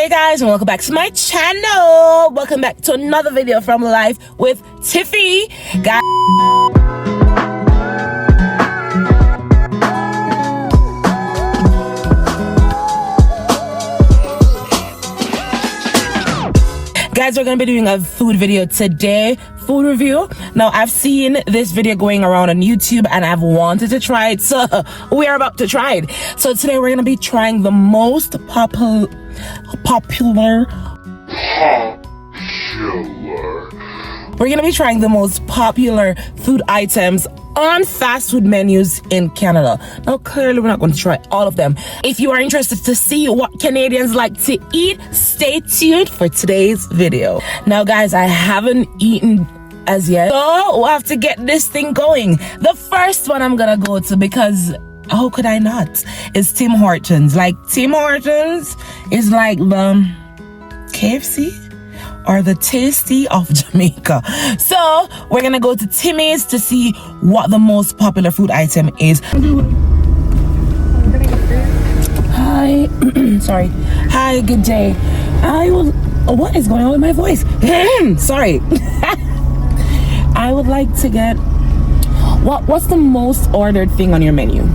Hey guys, and welcome back to my channel. Welcome back to another video from Life with Tiffy. Guys, we're gonna be doing a food video today, food review. Now, I've seen this video going around on YouTube and I've wanted to try it, so we are about to try it. So today we're gonna be trying the most popular food items on fast food menus in Canada. Now, clearly we're not going to try all of them. If you are interested to see what Canadians like to eat, stay tuned for today's video. Now, guys, I haven't eaten as yet, so we'll have to get this thing going. The first one I'm gonna go to, because how could I not, is Tim Hortons. Like, Tim Hortons is like the KFC or the Tasty of Jamaica. So we're gonna go to Timmy's to see what the most popular food item is. Hi. Sorry. Hi, good day. What is going on with my voice? Sorry. I would like to get, what's the most ordered thing on your menu?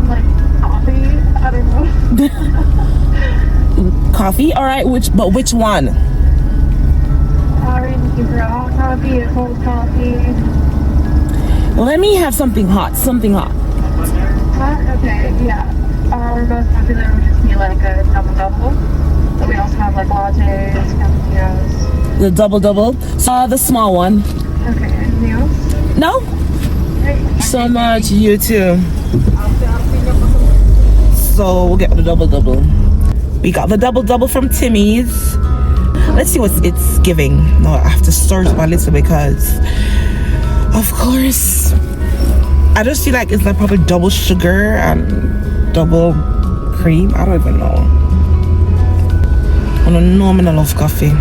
Like coffee. I don't know. Coffee? All right. Which one? Orange brown coffee, cold coffee. Let me have something hot. Something hot. Okay, yeah. Our most popular would just be like a double. But we also have like lattes, cappuccinos. The double. The small one. Okay, anything else? No? Great. So much. You too. So we'll get the double. We got the double from Timmy's. Let's see what it's giving. No, I have to stir it a little because, of course, I just feel like it's like probably double sugar and double cream. I don't even know. I don't know, I love coffee.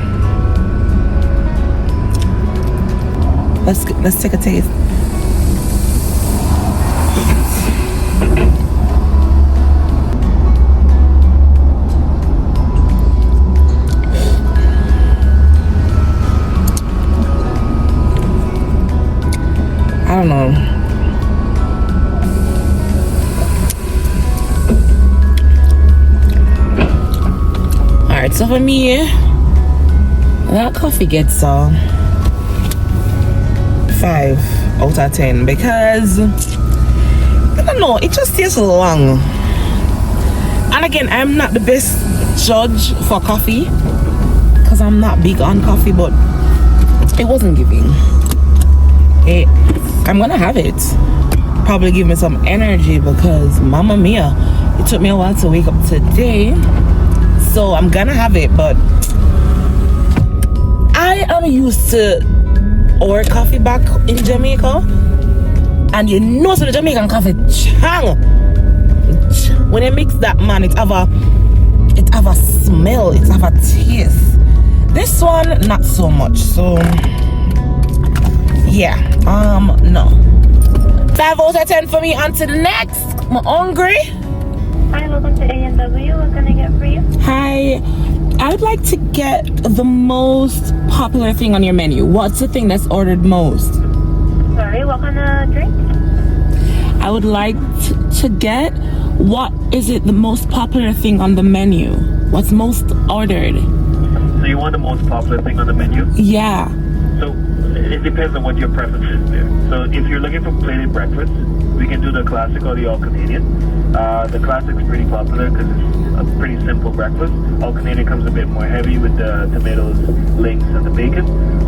Let's take a taste. I don't know. Alright, so for me, that coffee gets 5 out of 10 because I don't know, it just tastes long. And again, I'm not the best judge for coffee because I'm not big on coffee, but it wasn't giving. I'm gonna have it. Probably give me some energy because mamma mia, it took me a while to wake up today. So I'm gonna have it, but I am used to our coffee back in Jamaica. And you know, so the Jamaican coffee chang. When they mix that, man, it have a smell, it have a taste. This one, not so much. So yeah, no. 5 out of 10 for me. On to the next. I'm hungry. Hi, welcome to A&W. What can I get for you? Hi, I would like to get the most popular thing on your menu. What's the thing that's ordered most? Sorry, what kind of drink? I would like to get, what is it, the most popular thing on the menu? What's most ordered? So you want the most popular thing on the menu? Yeah. So it depends on what your preference is there. So if you're looking for plated breakfast, we can do the classic or the all Canadian. The classic's pretty popular because it's a pretty simple breakfast. All Canadian comes a bit more heavy with the tomatoes, links, and the bacon.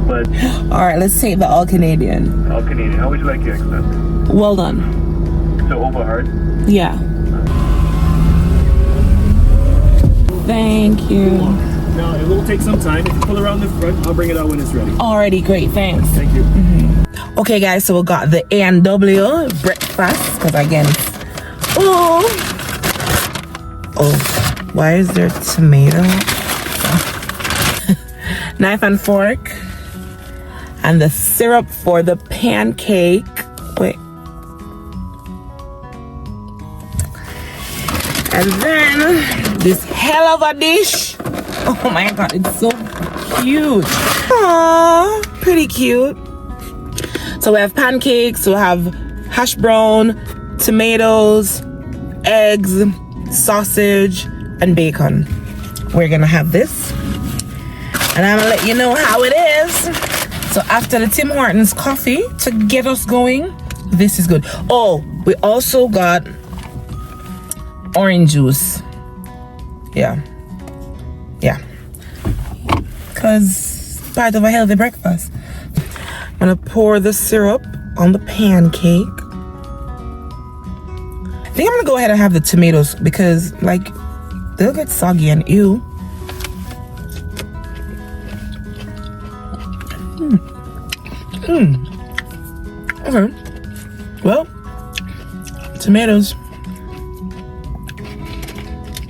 But all right, let's take the all Canadian. all Canadian. How would you like your accent? Well done. So over hard? Yeah. Thank you. Now, it will take some time. If you pull around the front, I'll bring it out when it's ready. Already great, thanks. Thank you. Okay, guys, so we got the A&W breakfast, because again, oh, why is there tomato? Knife and fork, and the syrup for the pancake. Wait. And then this hell of a dish. Oh my god, it's so cute. Aww, pretty cute. So we have pancakes, we have hash brown, tomatoes, eggs, sausage, and bacon. We're gonna have this, and I'm gonna let you know how it is. So after the Tim Hortons coffee to get us going, this is good. Oh, we also got orange juice. Yeah, because part of a healthy breakfast. I'm gonna pour the syrup on the pancake. I think I'm gonna go ahead and have the tomatoes because like they'll get soggy and ew. Okay. Well, tomatoes.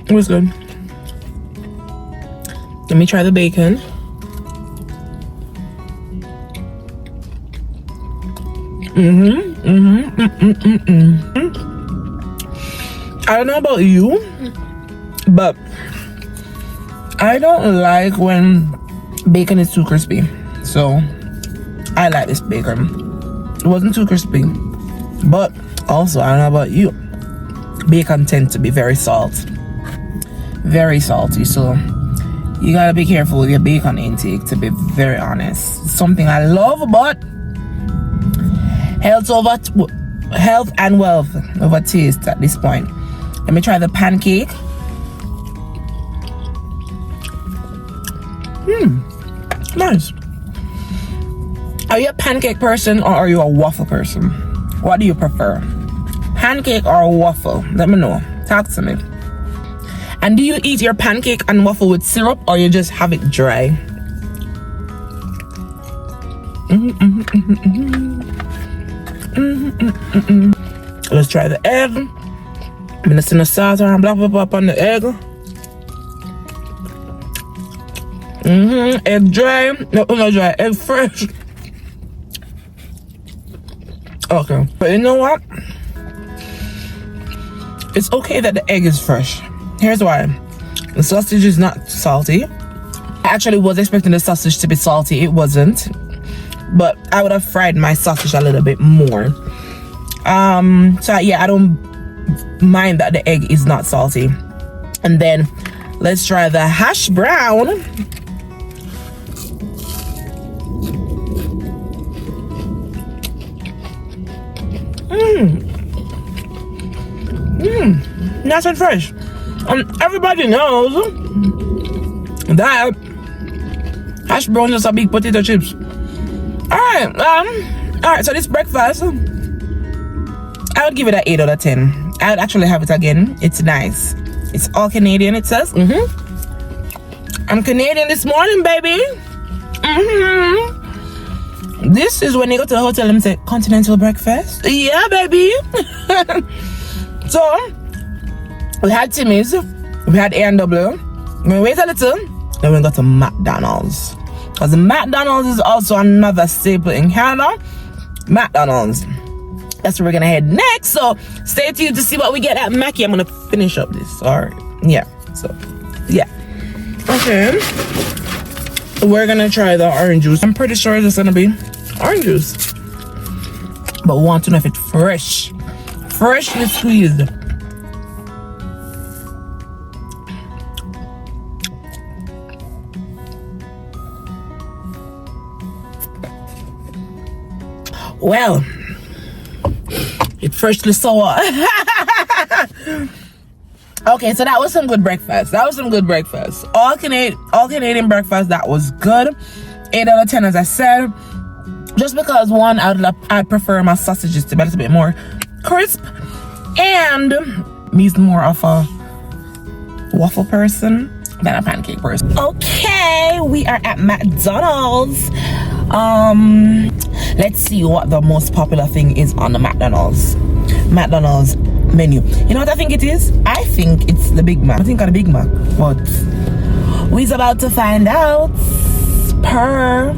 It was good. Let me try the bacon. I don't know about you, but I don't like when bacon is too crispy. So I like this bacon. It wasn't too crispy, but also I don't know about you. Bacon tends to be very salty, so you gotta be careful with your bacon intake, to be very honest. It's something I love, but health and wealth over taste at this point. Let me try the pancake. Nice. Are you a pancake person or are you a waffle person? What do you prefer? Pancake or waffle? Let me know. Talk to me. And do you eat your pancake and waffle with syrup or you just have it dry? Let's try the egg. I'm gonna send the sauce and blah blah blah on the egg. Egg dry. No, not dry. Egg fresh. Okay, but you know what? It's okay that the egg is fresh. Here's why. The sausage is not salty. I actually was expecting the sausage to be salty. It wasn't. But I would have fried my sausage a little bit more. So yeah, I don't mind that the egg is not salty. And then let's try the hash brown. Nice and fresh. Everybody knows that hash brown is a big potato chips. Alright, so this breakfast, I would give it an 8 out of 10. I would actually have it again. It's nice. It's all Canadian, it says. I'm Canadian this morning, baby. This is when you go to the hotel and say, continental breakfast. Yeah, baby. So, we had Timmy's, we had A&W. We wait a little, then we go to McDonald's. Because McDonald's is also another staple in Canada. McDonald's. That's where we're gonna head next. So stay tuned to see what we get at Mackie. I'm gonna finish up this. Alright. Yeah. So yeah. Okay. We're gonna try the orange juice. I'm pretty sure it's gonna be orange juice. But we want to know if it's fresh. Freshly squeezed. Well, it's freshly sour. Okay, so that was some good breakfast. All Canadian breakfast. That was good. 8 out of 10, as I said. Just because one, I'd prefer my sausages to be a little bit more crisp, and me's more of a waffle person than a pancake person. Okay, we are at McDonald's. Let's see what the most popular thing is on the McDonald's menu. You know what I think it is? I think it's the Big Mac. I think of the Big Mac, but we's about to find out. Per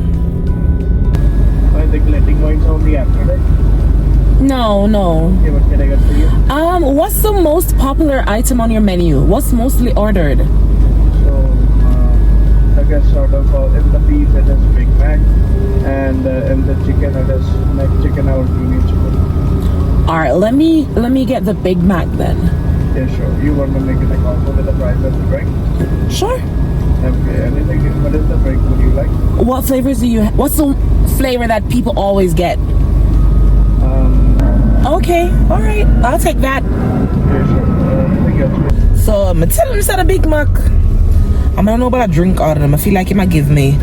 the collecting points on the app, right? No. Okay, what can I get for you? What's the most popular item on your menu? What's mostly ordered? So, I guess sort of in the beef it is Big Mac, and in the chicken it is McChicken or Junior Chicken. All right, let me get the Big Mac then. Yeah, sure. You want to make it a combo with the price of the drink? Sure. Okay, anything, what is the drink would you like? What flavors do you? What's the flavor that people always get? Okay, all right, I'll take that. Yeah, sure. Anything else? So I'm gonna tell him it's a Big Mac. I don't know about a drink order. I feel like he might give me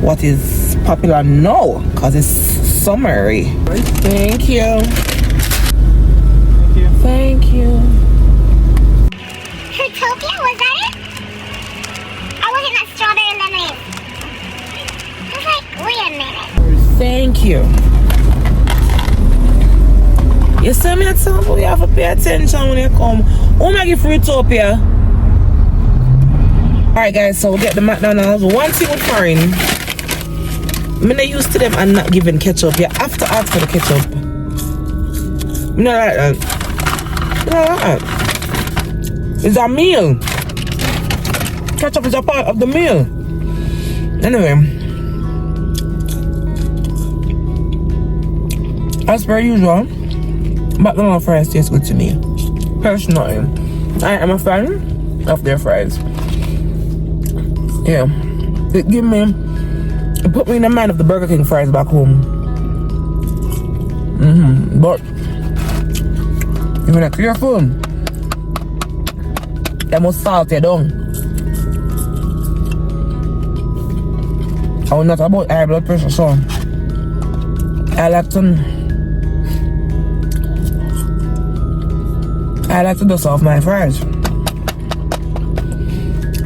what is popular now, cause it's summery. Thank you. Thank you. Thank you. Fruitopia, was that it? I was in that strawberry lemonade. I was like, wait a minute. Thank you. You see me at some point, you have to pay attention when you come. Oh my God, Fruitopia. Alright guys, so we'll get the McDonald's. One thing with foreign, I'm not used to them and not giving ketchup. You have to ask for the ketchup. You know like that. You know like that. It's a meal. Ketchup is a part of the meal. Anyway, as per usual, McDonald's fries taste good to me. Personally, I am a fan of their fries. Yeah, it put me in the mind of the Burger King fries back home. But if you're not careful, they must salt you down. I was not about high blood pressure, so I like to dust off my fries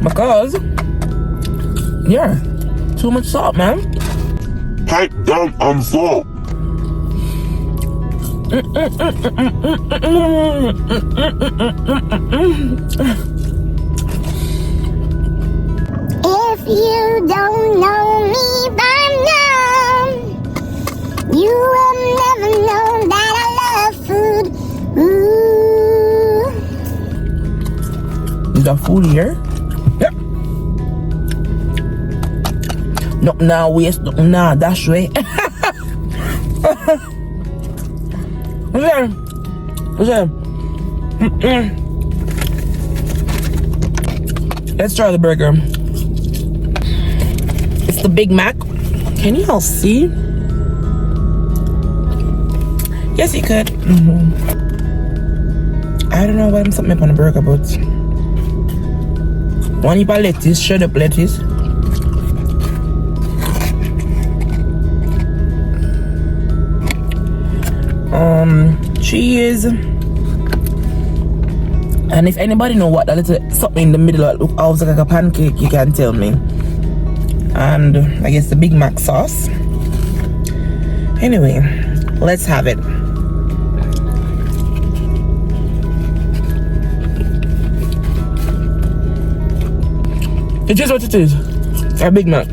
because, yeah, too much salt, man. Pipe down on salt. If you don't know me by now, you will never know that I love food. Ooh. The food here? Yeah. No, now waste, nah, that's way. Let's try the burger. It's the Big Mac. Can you all see? Yes, you could. I don't know why I'm something up on the burger, but one heap of lettuce, shred up lettuce. Cheese. And if anybody know what that little something in the middle of like a pancake, you can tell me. And I guess the Big Mac sauce. Anyway, let's have it. It is what it is. A Big Mac.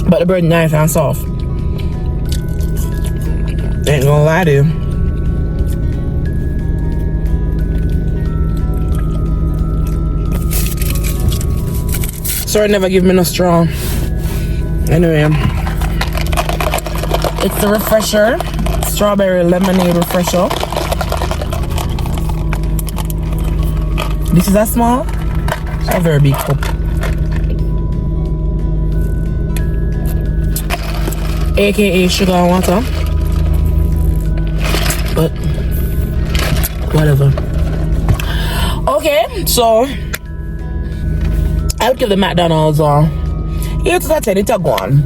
But the bread nice and soft. Ain't gonna lie to you. Sorry, never give me no straw. Anyway, it's the refresher, strawberry lemonade refresher. This is a small, a very big cup. AKA sugar and water. But whatever. Okay, so I'll give the McDonald's 8 out of 10. It's a go on.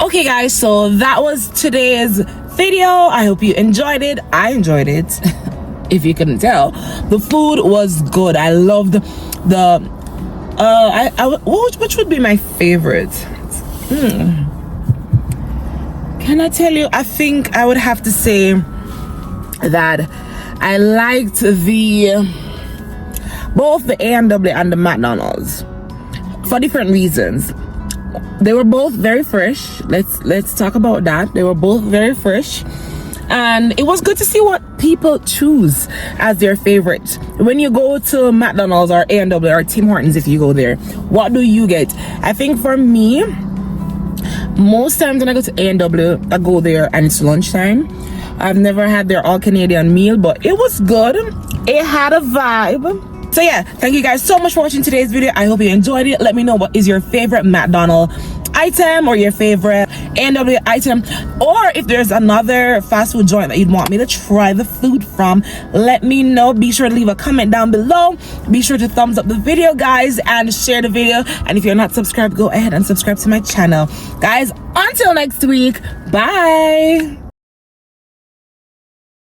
Okay guys, so that was today's video. I hope you enjoyed it. I enjoyed it. If you couldn't tell, the food was good. I loved the which would be my favorite? Can I tell you? I think I would have to say that I liked both the A&W and the McDonald's for different reasons. They were both very fresh. Let's talk about that. They were both very fresh. and it was good to see what people choose as their favorite. When you go to McDonald's or A&W or Tim Hortons, if you go there, what do you get? I think for me, most times when I go to A&W, I go there and it's lunchtime. I've never had their all Canadian meal, but it was good. It had a vibe. So yeah, thank you guys so much for watching today's video. I hope you enjoyed it. Let me know what is your favorite McDonald's item or your favorite A&W item, or if there's another fast food joint that you'd want me to try the food from, let me know. Be sure to leave a comment down below. Be sure to thumbs up the video, guys, and share the video. And if you're not subscribed, go ahead and subscribe to my channel. Guys, until next week, bye.